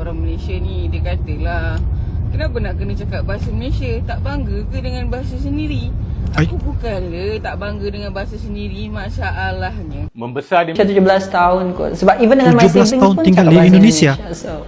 orang Malaysia ni, dia katalah, kenapa nak kena cakap bahasa Malaysia? Tak bangga ke dengan bahasa sendiri? Aku bukanlah tak bangga dengan bahasa sendiri, masalahnya membesar di 17 tahun kot. Sebab even dengan my 17 siblings tahun pun tinggal cakap di bahasa Indonesia. So.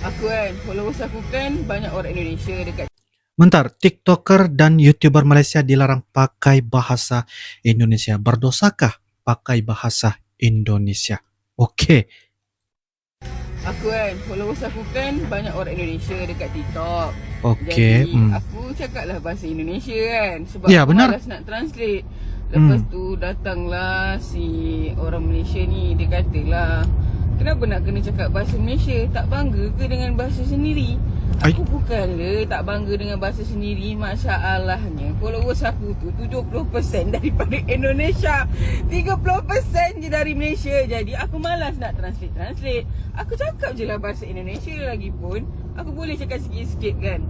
aku kan, followers aku kan banyak orang Indonesia dekat Bentar, TikToker dan YouTuber Malaysia dilarang pakai bahasa Indonesia. Berdosakah pakai bahasa Indonesia? Okey. aku kan, followers aku kan banyak orang Indonesia dekat TikTok. Okey. Jadi aku cakaplah bahasa Indonesia kan, sebab Ya, aku benar. malas nak translate. Lepas tu datanglah si orang Malaysia ni, dia katalah, kenapa nak kena cakap bahasa Malaysia? Tak bangga ke dengan bahasa sendiri? Aku bukanlah tak bangga dengan bahasa sendiri, masalahnya followers aku tu 70% daripada Indonesia, 30% je dari Malaysia. Jadi aku malas nak translate. Aku cakap je lah bahasa Indonesia, lagipun aku boleh cakap sikit-sikit kan.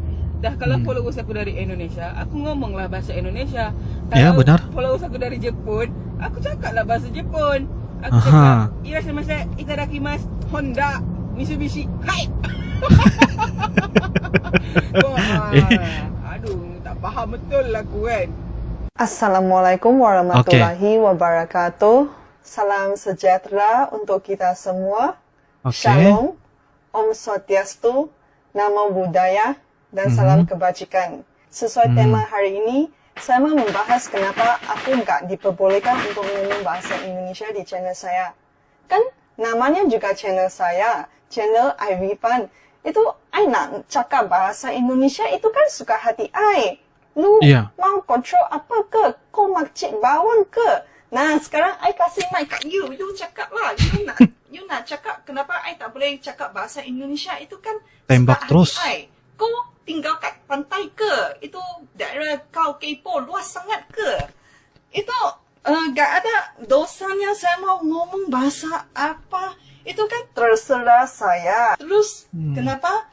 Dah kalau followers aku dari Indonesia, aku ngomonglah bahasa Indonesia. Ya, Kalau benar. followers aku dari Jepun, aku cakaplah bahasa Jepun. Aku Aha. cakap irashimasu, itadakimasu, Honda, Mitsubishi, hai. Wah, aduh, tak faham betul lah aku kan. Assalamualaikum warahmatullahi wabarakatuh. Salam sejahtera untuk kita semua. Okey. Shalom, Om Swastiastu, Namo Buddhaya, dan salam kebajikan. Sesuai tema hari ini, saya mau membahas kenapa aku nggak diperbolehkan untuk ngomong bahasa Indonesia di channel saya. Kan namanya juga channel saya, channel Irfan. Itu I nak cakap bahasa Indonesia itu kan suka hati I. Lu mau kontrol apa ke? Kau makcik bawang ke? Nah, sekarang I kasih mic kat you cakap lah. You nak cakap kenapa I tak boleh cakap bahasa Indonesia itu kan Tembak suka terus. hati I. Kau tinggal kat pantai ke? Itu daerah kau kepo luas sangat ke? Itu gak ada dosanya saya mau ngomong bahasa apa. Itu kan terserah saya. Terus kenapa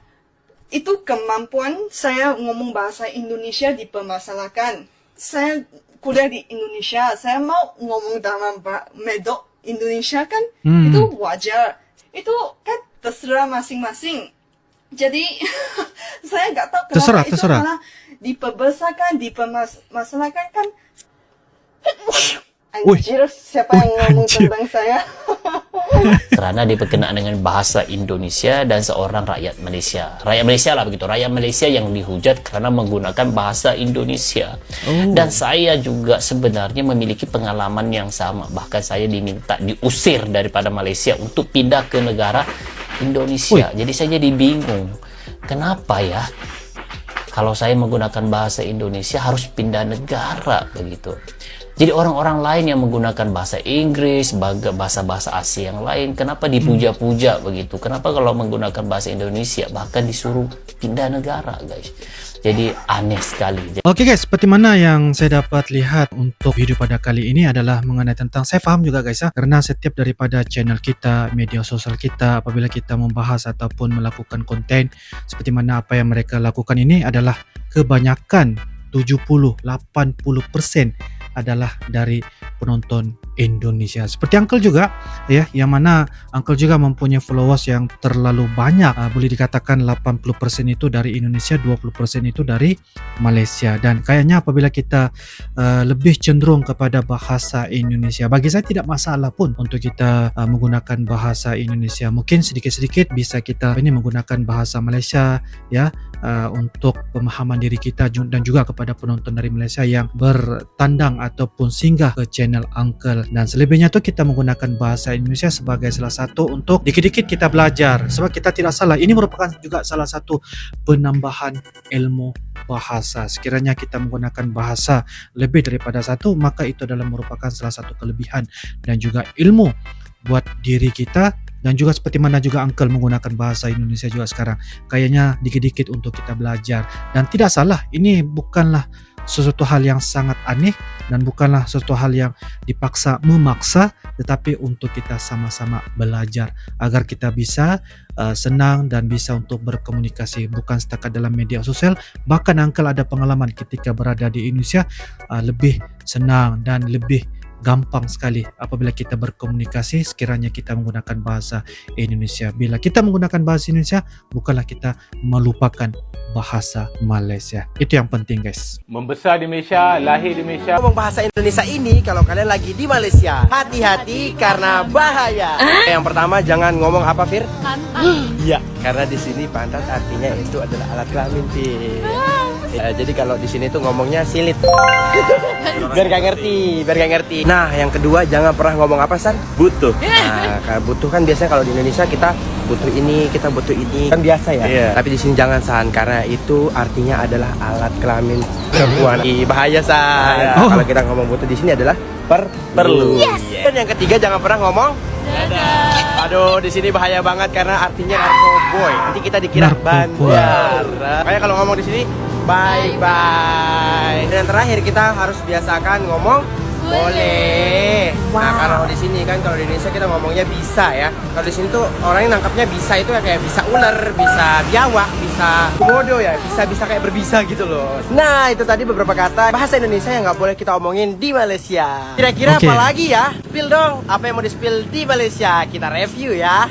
itu kemampuan saya ngomong bahasa Indonesia dipermasalahkan? Saya kuliah di Indonesia, saya mau ngomong dalam medok Indonesia kan itu wajar. Itu kan terserah masing-masing. Jadi saya nggak tahu kenapa itu malah diperbesarkan, dipermasalahkan kan. Anjir, siapa yang ngomong tentang saya? Kerana dia berkenaan dengan bahasa Indonesia dan seorang rakyat Malaysia. Rakyat Malaysia lah begitu. Rakyat Malaysia yang dihujat kerana menggunakan bahasa Indonesia. Dan saya juga sebenarnya memiliki pengalaman yang sama. Bahkan saya diminta diusir daripada Malaysia untuk pindah ke negara Indonesia. Jadi saya jadi bingung. Kenapa ya? Kalau saya menggunakan bahasa Indonesia harus pindah negara begitu. Jadi orang-orang lain yang menggunakan bahasa Inggris, bahasa-bahasa Asia yang lain, kenapa dipuja-puja begitu? Kenapa kalau menggunakan bahasa Indonesia bahkan disuruh pindah negara, guys? Jadi aneh sekali. Oke guys, seperti mana yang saya dapat lihat untuk video pada kali ini adalah mengenai tentang, saya faham juga guys ya, karena setiap daripada channel kita, media sosial kita, apabila kita membahas ataupun melakukan konten seperti mana apa yang mereka lakukan ini adalah kebanyakan 70-80% adalah dari penonton Indonesia. Seperti Uncle juga ya, yang mana Uncle juga mempunyai followers yang terlalu banyak. Boleh dikatakan 80% itu dari Indonesia, 20% itu dari Malaysia. Dan kayaknya apabila kita lebih cenderung kepada bahasa Indonesia, bagi saya tidak masalah pun untuk kita menggunakan bahasa Indonesia. Mungkin sedikit-sedikit bisa kita ini menggunakan bahasa Malaysia ya, untuk pemahaman diri kita dan juga kepada penonton dari Malaysia yang bertandang ataupun singgah ke channel Uncle. Dan selebihnya tu kita menggunakan bahasa Indonesia sebagai salah satu untuk dikit-dikit kita belajar, sebab kita tidak salah, ini merupakan juga salah satu penambahan ilmu bahasa. Sekiranya kita menggunakan bahasa lebih daripada satu, maka itu adalah merupakan salah satu kelebihan dan juga ilmu buat diri kita. Dan juga seperti mana juga Uncle menggunakan bahasa Indonesia juga sekarang, kayaknya dikit-dikit untuk kita belajar. Dan tidak salah, ini bukanlah sesuatu hal yang sangat aneh dan bukanlah sesuatu hal yang dipaksa memaksa, tetapi untuk kita sama-sama belajar agar kita bisa senang dan bisa untuk berkomunikasi bukan setakat dalam media sosial. Bahkan Uncle ada pengalaman ketika berada di Indonesia, lebih senang dan lebih gampang sekali apabila kita berkomunikasi sekiranya kita menggunakan bahasa Indonesia. Bila kita menggunakan bahasa Indonesia, bukanlah kita melupakan bahasa Malaysia. Itu yang penting, guys. Membesar di Malaysia, lahir di Malaysia. Ngomong bahasa Indonesia ini kalau kalian lagi di Malaysia, hati-hati karena bahaya. Yang pertama, jangan ngomong apa, Fir? Pantat. Iya, karena di sini pantat artinya itu adalah alat kelamin, Fir. Jadi kalau di sini tuh ngomongnya silit. Biar gak ngerti. Nah, yang kedua, jangan pernah ngomong apa, San? Butuh. Nah, kalau butuh kan biasanya kalau di Indonesia kita butuh ini, kan biasa ya. Yeah. Tapi di sini jangan, San, karena itu artinya adalah alat kelamin perempuan. Bahaya, San. Kalau kita ngomong butuh di sini adalah perlu. Yes. Dan yang ketiga, jangan pernah ngomong dadah. Aduh, di sini bahaya banget karena artinya narkoboy. Nanti kita dikira bandar. Makanya kalau ngomong di sini bye. Dan yang terakhir kita harus biasakan ngomong boleh. Wow. Nah, kalau di sini kan kalau di Indonesia kita ngomongnya bisa ya. Kalau di sini tuh orangnya nangkapnya bisa itu kayak bisa ular, bisa biawak, bisa komodo ya, bisa kayak berbisa gitu loh. Nah, itu tadi beberapa kata bahasa Indonesia yang nggak boleh kita omongin di Malaysia. Kira-kira apa lagi ya? Spill dong, apa yang mau di-spill di Malaysia? Kita review ya.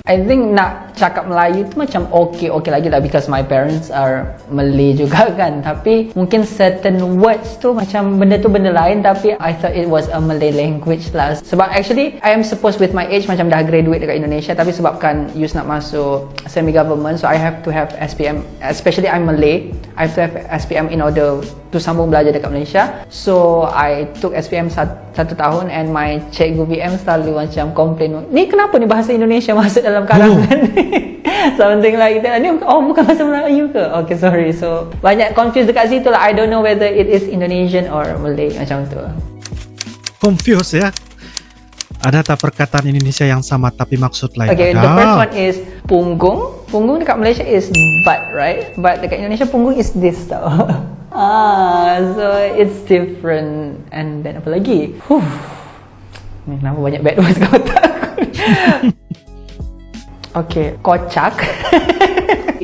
I think nak cakap Melayu tu macam okay lagi lah because my parents are Malay juga kan. Tapi mungkin certain words tu macam benda tu benda lain, tapi I thought it was a Malay language lah. Sebab actually I am supposed with my age macam dah graduate dekat Indonesia, tapi sebabkan Yus nak masuk semi government, so I have to have SPM, especially I'm Malay, I have to have SPM in order to sambung belajar dekat Malaysia. So I took SPM satu tahun and my cikgu VM selalu macam complain, ni kenapa ni bahasa Indonesia masuk dalam karangan something like that. Ni bukan bahasa Melayu ke? Okay, sorry. So banyak confused dekat situ lah. I don't know whether it is Indonesian or Malay macam tu. Confused ya. Ada tak perkataan Indonesia yang sama tapi maksud lain? Okay, the first one is punggung. Punggung dekat Malaysia is butt, right? But dekat Indonesia punggung is this tau. So it's different. And then apa lagi? Ni kenapa banyak bad words kat otak aku? Okay, kocak.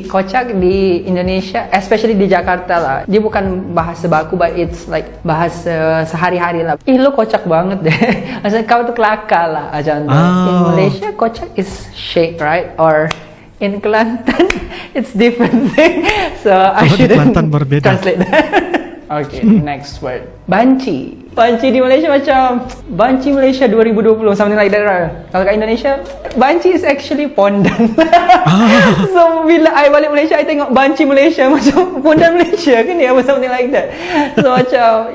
Kocak di Indonesia, especially di Jakarta lah, dia bukan bahasa baku, but it's like bahasa sehari-hari lah. Lo kocak banget deh. Maksudnya kau tu kelakar lah macam tu. In Malaysia, kocak is shake, right? Or in Kelantan, it's different thing. So I shouldn't translate that. Okay, next word. Banci. Banci di Malaysia macam Banci Malaysia 2020, something like that, right? Kalau kat Indonesia, Banci is actually pondan. So bila I balik Malaysia, I tengok Banci Malaysia macam pondan Malaysia kan ya, something like that. So macam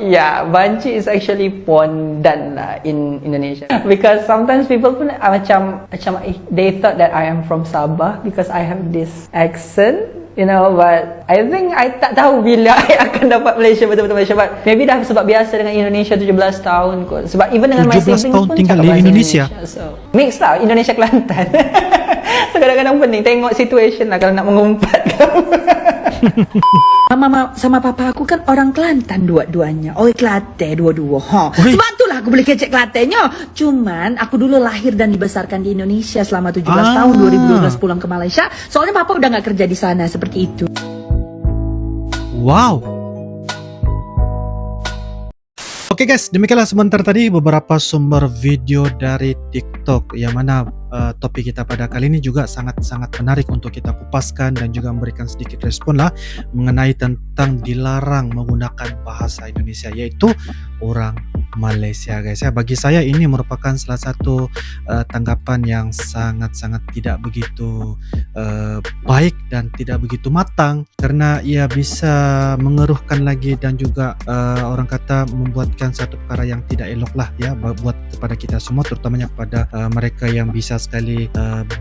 Banci is actually pondan lah in Indonesia. Because sometimes people pun macam they thought that I am from Sabah because I have this accent. You know, but I think I tak tahu bila I akan dapat Malaysia, betul-betul Malaysia. But maybe dah sebab biasa dengan Indonesia 17 tahun kot. Sebab even dengan my siblings pun tinggal di Indonesia. So mix lah Indonesia Kelantan. So kadang-kadang penting tengok situation lah kalau nak mengumpat. Mama sama papa aku kan orang Kelantan dua-duanya. Oi Kelantan dua-dua. Sebab itulah aku boleh kecek Kelantannya. Cuman aku dulu lahir dan dibesarkan di Indonesia selama 17 tahun. 2012 pulang ke Malaysia. Soalnya papa udah gak kerja di sana, seperti itu. Wow. Oke guys, demikianlah sebentar tadi beberapa sumber video dari TikTok yang mana topik kita pada kali ini juga sangat-sangat menarik untuk kita kupaskan dan juga memberikan sedikit respon lah mengenai tentang dilarang menggunakan bahasa Indonesia, yaitu orang Malaysia guys ya. Bagi saya ini merupakan salah satu tanggapan yang sangat-sangat tidak begitu baik dan tidak begitu matang, karena ia bisa mengeruhkan lagi dan juga orang kata membuatkan satu perkara yang tidak elok lah ya buat kepada kita semua, terutamanya kepada mereka yang bisa sekali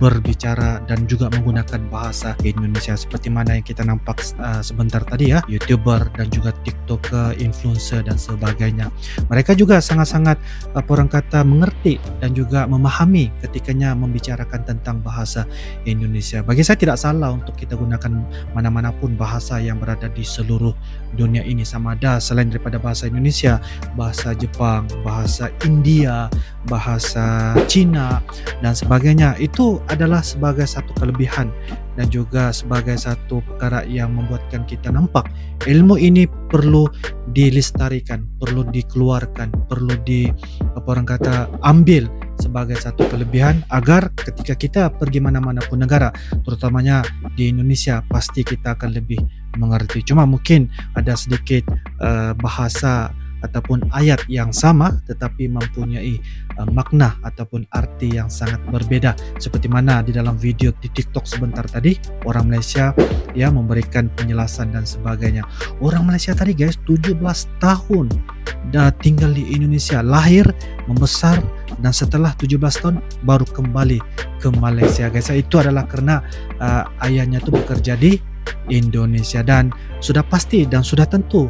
berbicara dan juga menggunakan bahasa Indonesia, seperti mana yang kita nampak sebentar tadi ya, YouTuber dan juga TikToker, influencer dan sebagainya. Mereka juga sangat-sangat orang kata mengerti dan juga memahami ketikanya membicarakan tentang bahasa Indonesia. Bagi saya tidak salah untuk kita gunakan mana-manapun bahasa yang berada di seluruh dunia ini, sama ada selain daripada bahasa Indonesia, bahasa Jepang, bahasa India, bahasa Cina dan sebagainya. Itu adalah sebagai satu kelebihan dan juga sebagai satu perkara yang membuatkan kita nampak ilmu ini perlu dilestarikan, perlu dikeluarkan, perlu ambil sebagai satu kelebihan agar ketika kita pergi mana-mana pun negara, terutamanya di Indonesia, pasti kita akan lebih mengerti. Cuma mungkin ada sedikit bahasa ataupun ayat yang sama tetapi mempunyai makna ataupun arti yang sangat berbeda, seperti mana di dalam video di TikTok sebentar tadi orang Malaysia ya memberikan penjelasan dan sebagainya. Orang Malaysia tadi guys 17 tahun dah tinggal di Indonesia, lahir, membesar, dan setelah 17 tahun baru kembali ke Malaysia guys. Itu adalah karena ayahnya itu bekerja di Indonesia dan sudah pasti dan sudah tentu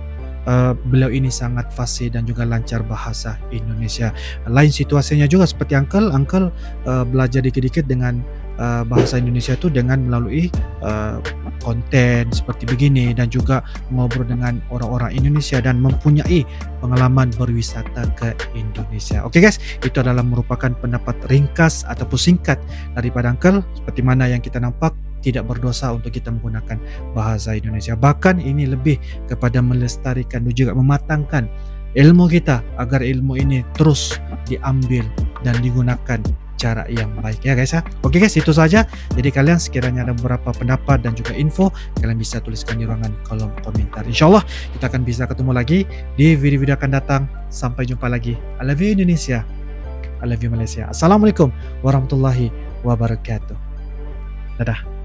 beliau ini sangat fasih dan juga lancar bahasa Indonesia. Lain situasinya juga seperti Uncle belajar dikit-dikit dengan bahasa Indonesia itu dengan melalui konten seperti begini dan juga ngobrol dengan orang-orang Indonesia dan mempunyai pengalaman berwisata ke Indonesia. Oke guys, itu adalah merupakan pendapat ringkas ataupun singkat daripada Uncle, seperti mana yang kita nampak tidak berdosa untuk kita menggunakan bahasa Indonesia. Bahkan ini lebih kepada melestarikan dan juga mematangkan ilmu kita agar ilmu ini terus diambil dan digunakan cara yang baik ya guys ya. Oke guys, itu saja. Jadi kalian sekiranya ada beberapa pendapat dan juga info, kalian bisa tuliskan di ruangan kolom komentar. Insyaallah kita akan bisa ketemu lagi di video-video akan datang. Sampai jumpa lagi. I love you Indonesia, I love you Malaysia. Assalamualaikum warahmatullahi wabarakatuh. Dadah.